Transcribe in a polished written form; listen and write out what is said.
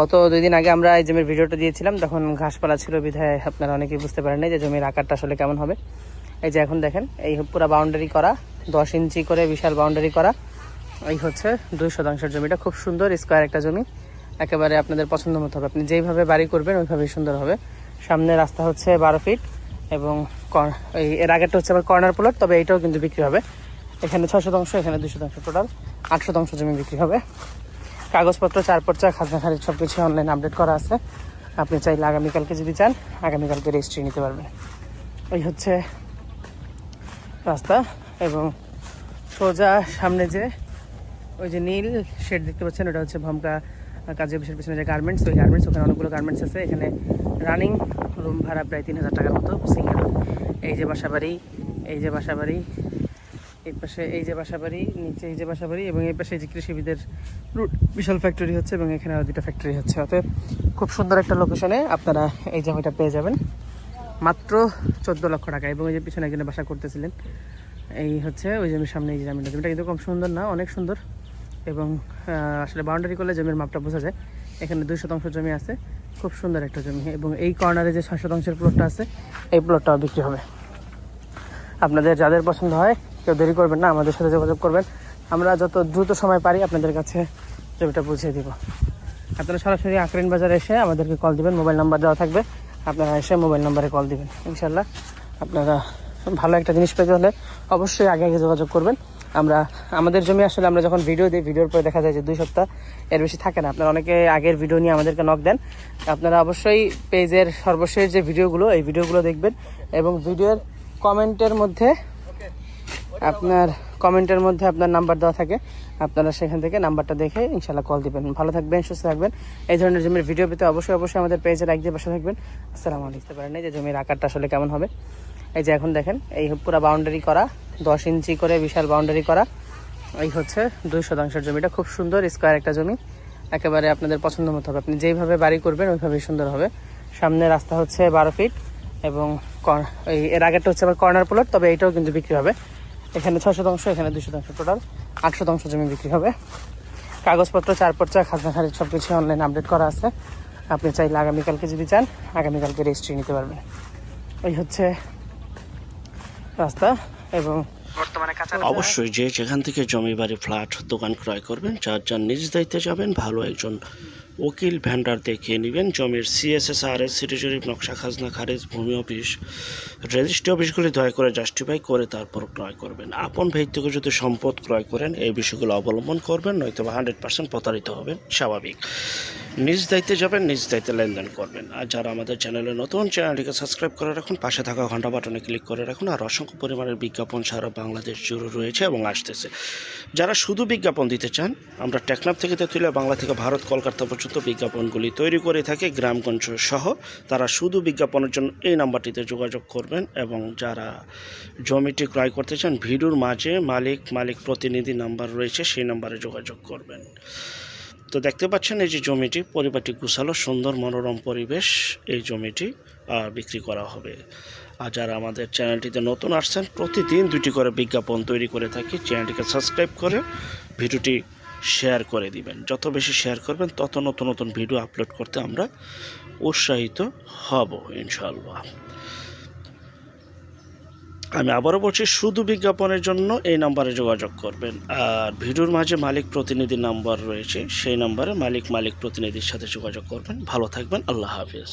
গত 2 দিন আগে আমরা এই জমির ভিডিওটা দিয়েছিলাম, তখন ঘাসপালা ছিল বিধায় আপনারা অনেকেই বুঝতে পারেন নাই যে জমির আকারটা আসলে কেমন হবে। এই যে এখন দেখেন, এই পুরো বাউন্ডারি করা, 10 ইঞ্চি করে বিশাল বাউন্ডারি করা। এই হচ্ছে 2 শতাংশের জমিটা, খুব সুন্দর স্কোয়ার একটা জমি, একেবারে আপনাদের পছন্দ মতো হবে। আপনি যেইভাবে বাড়ি করবেন ওইভাবেই সুন্দর হবে। সামনে রাস্তা হচ্ছে 12 ফিট এবং এর আগেরটা হচ্ছে আবার কর্নার প্লট, তবে এইটাও কিন্তু বিক্রি হবে। এখানে 6 শতাংশ, এখানে 2 শতাংশ, টোটাল 8 শতাংশ জমি বিক্রি হবে। কাগজপত্র, 4 পর্চা, খাজনা খারিজ সব কিছু অনলাইন আপডেট করা আছে। আপনি চাইলে আগামীকালকে যদি চান আগামীকালকে রেজিস্ট্রি নিতে পারবেন। ওই হচ্ছে রাস্তা এবং সোজা সামনে যে ওই যে নীল শেড দেখতে পাচ্ছেন, ওটা হচ্ছে ভমকা কাজী অফিসের পিছনে যে গার্মেন্টস, ওই গার্মেন্টস, ওখানে অনেকগুলো গার্মেন্টস আছে। এখানে রানিং রুম ভাড়া প্রায় 3000 টাকার মতো সিঙ্গেল। এই যে বাসাবাড়ি, এই যে বাসাবাড়ি, এই পাশে এই যে বাসাবাড়ি, নিচে এই যে বাসাবাড়ি এবং এই পাশে এই যে কৃষিবিদের বিশাল ফ্যাক্টরি হচ্ছে এবং এখানে আরও 2টা ফ্যাক্টরি হচ্ছে। অতএব খুব সুন্দর একটা লোকেশনে আপনারা এই জমিটা পেয়ে যাবেন মাত্র 14 লক্ষ টাকা। এবং এই যে পিছনে একজনে বাসা করতেছিলেন, এই হচ্ছে ওই জমির সামনে এই যে জমিটা কিন্তু কম সুন্দর না, অনেক সুন্দর। এবং আসলে বাউন্ডারি করলে জমির মাপটা বোঝা যায়। এখানে 2 শতাংশ জমি আছে, খুব সুন্দর একটা জমি। এবং এই কর্নারে যে 6 শতাংশের প্লটটা আছে, এই প্লটটাও বিক্রি হবে। আপনাদের যাদের পছন্দ হয় কেউ দেরি করবেন না, আমাদের সাথে যোগাযোগ করবেন। আমরা যত দ্রুত সময় পারি আপনাদের কাছে জমিটা বুঝিয়ে দিব। আপনারা সরাসরি আকরিন বাজারে এসে আমাদেরকে কল দিবেন, মোবাইল নাম্বার দেওয়া থাকবে, আপনারা এসে মোবাইল নাম্বারে কল দিবেন। ইনশাল্লাহ আপনারা ভালো একটা জিনিস পেতে হলে অবশ্যই আগে আগে যোগাযোগ করবেন। আমাদের জমি আসলে আমরা যখন ভিডিও দিই, ভিডিওর পরে দেখা যায় যে 2 সপ্তাহ এর বেশি থাকে না। আপনারা অনেকে আগের ভিডিও নিয়ে আমাদেরকে নক দেন। আপনারা অবশ্যই পেজের সর্বশেষ যে ভিডিওগুলো, এই ভিডিওগুলো দেখবেন এবং ভিডিওর কমেন্টের মধ্যে আপনার নাম্বার দেওয়া থাকে, আপনারা সেখান থেকে নাম্বারটা দেখে ইনশাল্লাহ কল দিবেন। ভালো থাকবেন, সুস্থ থাকবেন। এই ধরনের জমির ভিডিও পেতে অবশ্যই আমাদের পেজে লাইক দিয়ে পাশে থাকবেন। আসসালামু আলাইকুম। বুঝতে পারেন যে জমির আকারটা আসলে কেমন হবে। এই যে এখন দেখেন, এই পুরো বাউন্ডারি করা, 10 ইঞ্চি করে বিশাল বাউন্ডারি করা। এই হচ্ছে 2 শতাংশের জমিটা, খুব সুন্দর স্কোয়ার একটা জমি, একেবারে আপনাদের পছন্দ মতো হবে। আপনি যেইভাবে বাড়ি করবেন ওইভাবেই সুন্দর হবে। সামনে রাস্তা হচ্ছে 12 ফিট এবং এর আগেরটা হচ্ছে আবার কর্নার প্লট, তবে এইটাও কিন্তু বিক্রি হবে। এখানে 6 শতাংশ, এখানে 2 শতাংশ, টোটাল 8 শতাংশ জমি বিক্রি হবে। কাগজপত্র, 4 পর্চা, খাজনা খারিজ সব কিছু অনলাইন আপডেট করা আছে। আপনি চাইলে আগামীকালকে যদি চান আগামীকালকে রেজিস্ট্রি নিতে পারবেন। ওই হচ্ছে রাস্তা এবং বর্তমানে কাঁচা। অবশ্যই যে যেখান থেকে জমি বাড়ি ফ্ল্যাট দোকান ক্রয় করবেন, যার নিজ দায়িত্বে যাবেন, ভালো একজন উকিল ভেন্ডার দেখিয়ে নেবেন। জমির CSSRS, সিটি জরিপ, নকশা, খাজনা খারিজ, ভূমি অফিস, রেজিস্ট্রি অফিসগুলি দয়া করে জাস্টিফাই করে তারপর ক্রয় করবেন। আপন ভাই থেকে যদি সম্পদ ক্রয় করেন এই বিষয়গুলো অবলম্বন করবেন, নয়তো 100% প্রতারিত হবেন, স্বাভাবিক। নিজ দায়িত্বে যাবেন, নিজ দায়িত্বে লেনদেন করবেন। আর যারা আমাদের চ্যানেলে নতুন, চ্যানেলটিকে সাবস্ক্রাইব করে রাখুন, পাশে থাকা ঘন্টা বাটনে ক্লিক করে রাখুন। আর অসংখ্য পরিমাণের বিজ্ঞাপন সারা বাংলাদেশ জুড়ে রয়েছে এবং আসতেছে। যারা শুধু বিজ্ঞাপন দিতে চান, আমরা টেকনাফ থেকে তেঁতুলিয়া, বাংলা থেকে ভারত, কলকাতা পর্যন্ত বিজ্ঞাপনগুলি তৈরি করে থাকি, গ্রামগঞ্জ সহ। তারা শুধু বিজ্ঞাপনের জন্য এই নাম্বারটিতে যোগাযোগ করবেন। এবং যারা জমিটি ক্রয় করতে চান, ভিডিওর মাঝে মালিক প্রতিনিধি নাম্বার রয়েছে, সেই নাম্বারে যোগাযোগ করবেন। তো দেখতে পাচ্ছেন এই যে জমিটি, পরিপাটি গুছালো, সুন্দর মনোরম পরিবেশ, এই জমিটি বিক্রি করা হবে। আর যারা আমাদের চ্যানেলটিতে নতুন আসছেন, প্রতিদিন 2টি করে বিজ্ঞাপন তৈরি করে থাকি। চ্যানেলটিকে সাবস্ক্রাইব করে ভিডিওটি শেয়ার করে দিবেন। যত বেশি শেয়ার করবেন তত নতুন ভিডিও আপলোড করতে আমরা উৎসাহিত হব ইনশাআল্লাহ। আমি আবারও বলছি, শুধু বিজ্ঞাপনের জন্য এই নাম্বারে যোগাযোগ করবেন। আর ভিডিওর মাঝে মালিক প্রতিনিধি নাম্বার রয়েছে, সেই নাম্বারে মালিক প্রতিনিধির সাথে যোগাযোগ করবেন। ভালো থাকবেন, আল্লাহ হাফেজ।